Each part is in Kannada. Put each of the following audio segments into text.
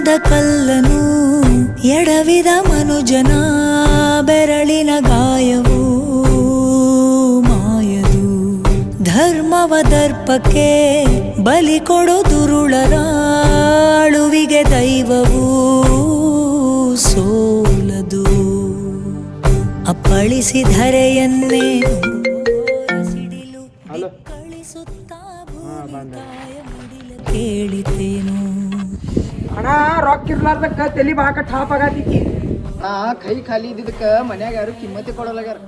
ಮನದ ಕಲ್ಲನು ಎಡವಿದ ಮನುಜನ ಬೆರಳಿನ ಗಾಯವು ಮಾಯದು. ಧರ್ಮವ ದರ್ಪಕ್ಕೆ ಬಲಿ ಕೊಡೋ ದುರುಳರ ಅಳುವಿಗೆ ದೈವವು ಸೋಲದು. ಅಪ್ಪಳಿಸಿ ಧರೆಯನ್ನೇ ಕಳಿಸುತ್ತಾ ಕೇಳಿತೇನು. ಅಣ್ಣ ರೊಕ್ಕ ಇರ್ಲಾರ್ದಕ್ಕ ತಲಿ ಬಾಕ ಠಾಪ್ ಆಗತೈತಿ. ಕೈ ಖಾಲಿ ಇದ್ದಿದ್ದಕ್ಕ ಮನ್ಯಾಗ ಯಾರು ಕಿಮ್ಮತಿ ಕೊಡಲಾಗ್ಯಾರ.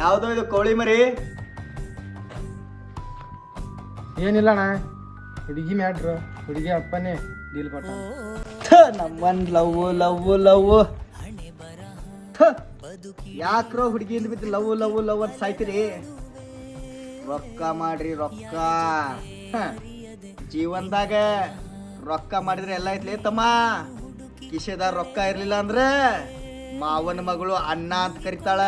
ಯಾವ್ದೋ ಇದು ಕೋಳಿ ಮರಿ? ಏನಿಲ್ಲ ಅಣ್ಣ, ಹುಡುಗಿ ಮ್ಯಾಟ್ರು, ಹುಡುಗಿ ಅಪ್ಪನೇ ಡೀಲ್ ಕೊಟ್ಟ. ನಮ್ಮನ್ ಲವ್ ಲವ್ ಲವ್ ಯಾಕ್ರೋ ಹುಡುಗಿಯಿಂದ ಬಿದ್ದು ಲವ್ ಲವ್ ಲವ್ ಅಂತ ಸಾಯ್ತೀರಿ? ರೊಕ್ಕ ಮಾಡ್ರಿ ರೊಕ್ಕ. ಜೀವನದಾಗ ರೊಕ್ಕ ಮಾಡಿದ್ರೆ ಎಲ್ಲ ಐತ್ಲಿ ತಮ್ಮ. ಕಿಶೆದಾಗ ರೊಕ್ಕ ಇರ್ಲಿಲ್ಲ ಅಂದ್ರೆ ಮಾವನ ಮಗಳು ಅಣ್ಣ ಅಂತ ಕರಿತಾಳ.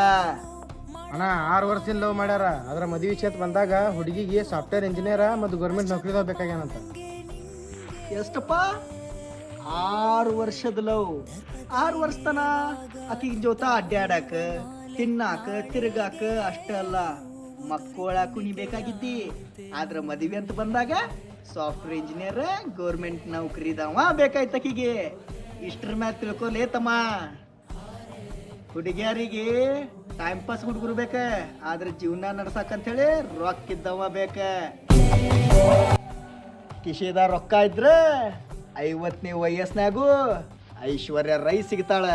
ಅಣ್ಣ 6 ವರ್ಷದಿಂದ ಲವ್ ಮಾಡ್ಯಾರ. ಅದ್ರ ಮದುವೆ ವಿಷಯ ಬಂದಾಗ ಹುಡುಗಿಗೆ ಸಾಫ್ಟ್ವೇರ್ ಇಂಜಿನಿಯರ್ ಮತ್ತು ಗೌರ್ಮೆಂಟ್ ನೌಕರಿದಾಗ ಬೇಕಾಗ್ಯಾನಂತ. ಎಷ್ಟಪ್ಪ? 6 ವರ್ಷದ ಲವ್. 6 ವರ್ಷ ತನ ಆಕಿಗೆ ಜೊತ ಅಡ್ಡಾಡಕ, ತಿನ್ನಾಕ, ತಿರುಗಾಕ ಅಷ್ಟೇ ಅಲ್ಲ, ಮಕ್ಕಳಾಕು ನೀ ಬೇಕಾಗಿದ್ದಿ. ಆದ್ರ ಮದುವೆ ಅಂತ ಬಂದಾಗ ಸಾಫ್ಟ್ವೇರ್ ಇಂಜಿನಿಯರ್, ಗೌರ್ಮೆಂಟ್ ನೌಕರಿದವ ಬೇಕಾಯ್ತು ಆಕಿಗೆ. ಇಷ್ಟ್ರ ಮ್ಯಾಗ ತಿಳ್ಕೊಲೇ ತಮ್ಮ. ಹುಡುಗಿಯರಿಗೆ ಟೈಮ್ ಪಾಸ್ ಹುಡುಗರು ಬೇಕ, ಆದ್ರೆ ಜೀವನ ನಡ್ಸಕಂತ ಹೇಳಿ ರೊಕ್ಕ ಇದ್ದವ ಬೇಕ. ಕಿಶೆದ ರೊಕ್ಕ ಇದ್ರ 50ನೇ ವಯಸ್ಸಿನಾಗೂ ಐಶ್ವರ್ಯ ರೈ ಸಿಗ್ತಾಳ.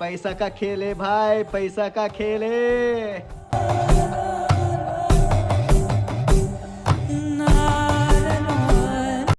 ಪೈಸಾ ಕಾ ಖೇಲೆ ಭಾಯ್, ಪೈಸಾ ಕಾ ಖೇಲೆ.